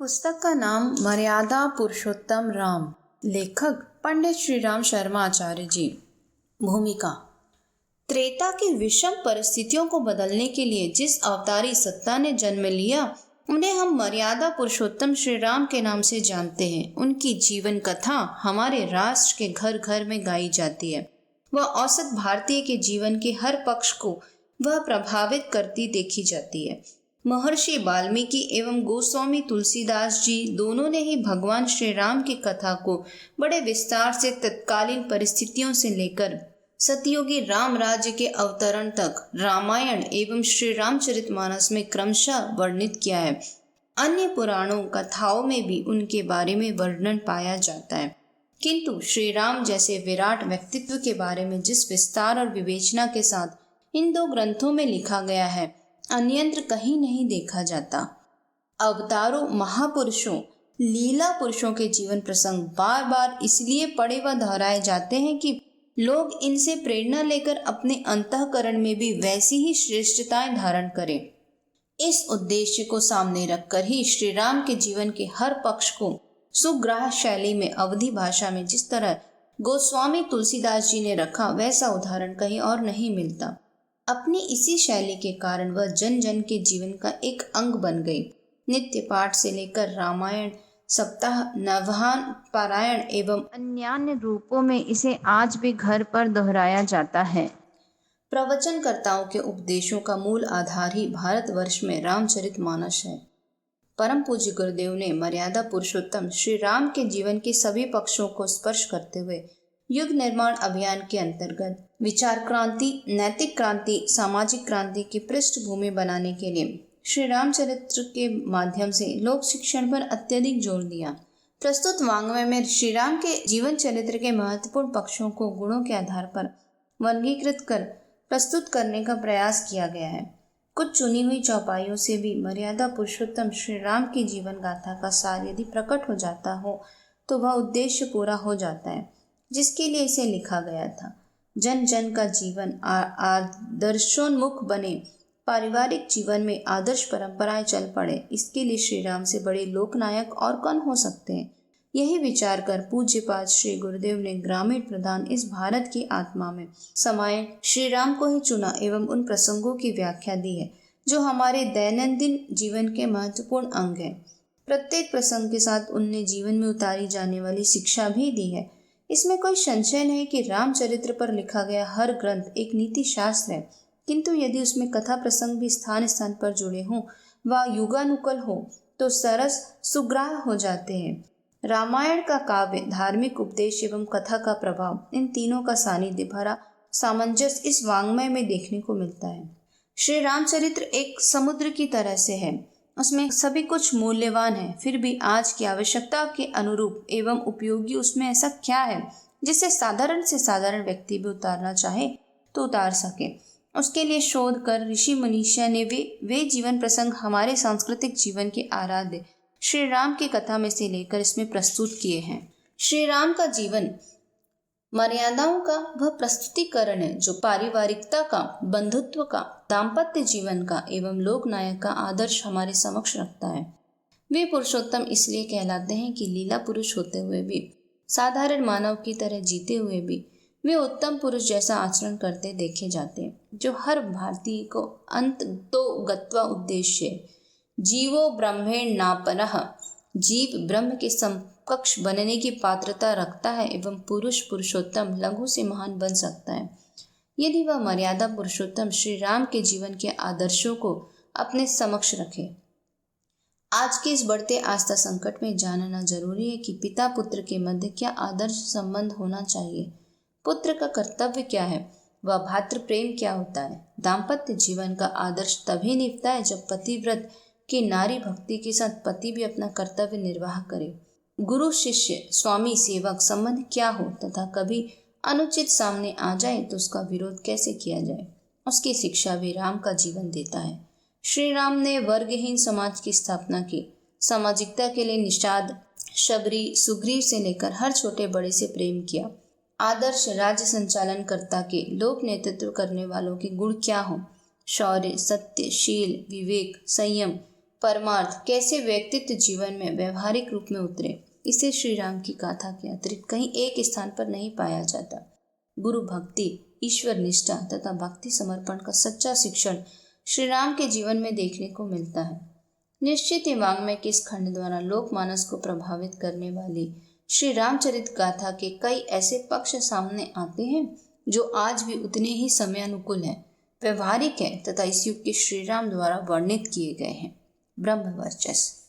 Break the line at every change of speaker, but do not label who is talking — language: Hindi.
पुस्तक का नाम मर्यादा पुरुषोत्तम राम। लेखक पंडित श्री राम शर्मा आचार्य जी। भूमिका। त्रेता की विषम परिस्थितियों को बदलने के लिए जिस अवतारी सत्ता ने जन्म लिया उन्हें हम मर्यादा पुरुषोत्तम श्री राम के नाम से जानते हैं। उनकी जीवन कथा हमारे राष्ट्र के घर घर में गाई जाती है। वह औसत भारतीय के जीवन के हर पक्ष को वह प्रभावित करती देखी जाती है। महर्षि वाल्मीकि एवं गोस्वामी तुलसीदास जी दोनों ने ही भगवान श्री राम की कथा को बड़े विस्तार से तत्कालीन परिस्थितियों से लेकर सतयुगी राम राज्य के अवतरण तक रामायण एवं श्री रामचरितमानस में क्रमशः वर्णित किया है। अन्य पुराणों कथाओं में भी उनके बारे में वर्णन पाया जाता है, किंतु श्री राम जैसे विराट व्यक्तित्व के बारे में जिस विस्तार और विवेचना के साथ इन दो ग्रंथों में लिखा गया है अन्यत्र कहीं नहीं देखा जाता। अवतारों, महापुरुषों, लीला पुरुषों के जीवन प्रसंग बार बार इसलिए पढ़े व दोहराए जाते हैं कि लोग इनसे प्रेरणा लेकर अपने अंतःकरण में भी वैसी ही श्रेष्ठताएं धारण करें। इस उद्देश्य को सामने रखकर ही श्री राम के जीवन के हर पक्ष को सुग्राह्य शैली में अवधी भाषा में जिस तरह गोस्वामी तुलसीदास जी ने रखा वैसा उदाहरण कहीं और नहीं मिलता। अपनी इसी शैली के कारण वह जन जन के जीवन का एक अंग बन गई। नित्य पाठ से लेकर रामायण, सप्ताह, नवहान पारायण एवं अन्यान्य रूपों में इसे आज भी घर पर दोहराया जाता है। प्रवचनकर्ताओं के उपदेशों का मूल आधार ही भारतवर्ष में रामचरितमानस है। परम पूज्य गुरुदेव ने मर्यादा पुरुषोत्तम श्री राम के जीवन के सभी पक्षों को स्पर्श करते हुए युग निर्माण अभियान के अंतर्गत विचार क्रांति, नैतिक क्रांति, सामाजिक क्रांति की पृष्ठभूमि बनाने के लिए श्री रामचरित्र के माध्यम से लोक शिक्षण पर अत्यधिक जोर दिया। प्रस्तुत वाङ्मय में श्री राम के जीवन चरित्र के महत्वपूर्ण पक्षों को गुणों के आधार पर वर्गीकृत कर प्रस्तुत करने का प्रयास किया गया है। कुछ चुनी हुई चौपाइयों से भी मर्यादा पुरुषोत्तम श्री राम की जीवन गाथा का सार यदि प्रकट हो जाता हो तो वह उद्देश्य पूरा हो जाता है जिसके लिए इसे लिखा गया था। जन जन का जीवन आदर्शोन्मुख बने, पारिवारिक जीवन में आदर्श परंपराएं चल पड़े, इसके लिए श्री राम से बड़े लोकनायक और कौन हो सकते हैं। यही विचार कर पूज्यपाद श्री गुरुदेव ने ग्रामीण प्रधान इस भारत की आत्मा में समाये श्री राम को ही चुना एवं उन प्रसंगों की व्याख्या दी है जो हमारे दैनंदिन जीवन के महत्वपूर्ण अंग है। प्रत्येक प्रसंग के साथ उनने जीवन में उतारी जाने वाली शिक्षा भी दी है। इसमें कोई संशय नहीं कि रामचरित्र पर लिखा गया हर ग्रंथ एक नीति शास्त्र है, किंतु यदि उसमें कथा प्रसंग भी स्थान स्थान पर जुड़े हों व युगानुकूल हो तो सरस सुग्राह्य हो जाते हैं। रामायण का काव्य, धार्मिक उपदेश एवं कथा का प्रभाव, इन तीनों का सानिध्य भरा सामंजस्य इस वाङ्मय में देखने को मिलता है। श्री रामचरित्र एक समुद्र की तरह से है, उसमें सभी कुछ मूल्यवान है, फिर भी आज की आवश्यकता के अनुरूप एवं उपयोगी उसमें ऐसा क्या है जिसे साधारण से साधारण व्यक्ति भी उतारना चाहे तो उतार सके। उसके लिए शोध कर ऋषि मनीषिया ने वे जीवन प्रसंग हमारे सांस्कृतिक जीवन के आराध्य श्री राम की कथा में से लेकर इसमें प्रस्तुत किए हैं। श्री राम का जीवन मर्यादाओं का वह प्रस्तुतिकरण है जो पारिवारिकता का, बंधुत्व का, दाम्पत्य जीवन का एवं लोकनायक का आदर्श हमारे समक्ष रखता है। वे पुरुषोत्तम इसलिए कहलाते हैं कि लीला पुरुष होते हुए भी, साधारण मानव की तरह जीते हुए भी वे उत्तम पुरुष जैसा आचरण करते देखे जाते हैं, जो हर भारतीय को अंत तो गत्वा उद्देश्य जीवो ब्रह्मेण नापरः, जीव ब्रह्म के समकक्ष बनने की पात्रता रखता है एवं पुरुष पुरुषोत्तम लघु से महान बन सकता है यदि वह मर्यादा पुरुषोत्तम श्री राम के जीवन के आदर्शों को अपने समक्ष रखे। आज के इस बढ़ते आस्था संकट में जानना जरूरी है कि पिता पुत्र के मध्य क्या आदर्श संबंध होना चाहिए, पुत्र का कर्तव्य क्या है, वह भातृ प्रेम क्या होता है। दाम्पत्य जीवन का आदर्श तभी निभता है जब पतिव्रत कि नारी भक्ति के साथ पति भी अपना कर्तव्य निर्वाह करे। गुरु शिष्य, स्वामी सेवक संबंध क्या हो तथा कभी अनुचित सामने आ जाए तो उसका विरोध कैसे किया जाए, उसकी शिक्षा भी राम का जीवन देता है। श्री राम ने वर्गहीन समाज की स्थापना की, सामाजिकता के लिए निषाद, शबरी, सुग्रीव से लेकर हर छोटे बड़े से प्रेम किया। आदर्श राज्य संचालन कर्ता के, लोक नेतृत्व करने वालों के गुण क्या हो, शौर्य, सत्य, शील, विवेक, संयम, परमार्थ कैसे व्यक्तित्व जीवन में व्यवहारिक रूप में उतरे, इसे श्री राम की गाथा के अतिरिक्त कहीं एक स्थान पर नहीं पाया जाता। गुरु भक्ति, ईश्वर निष्ठा तथा भक्ति समर्पण का सच्चा शिक्षण श्री राम के जीवन में देखने को मिलता है। निश्चित ही वाङ्मय के इस खंड द्वारा लोकमानस को प्रभावित करने वाली श्री रामचरित गाथा के कई ऐसे पक्ष सामने आते हैं जो आज भी उतने ही समयानुकूल हैं, व्यवहारिक है तथा इस युग के श्री राम द्वारा वर्णित किए गए हैं। ब्रह्म वर्चस्व।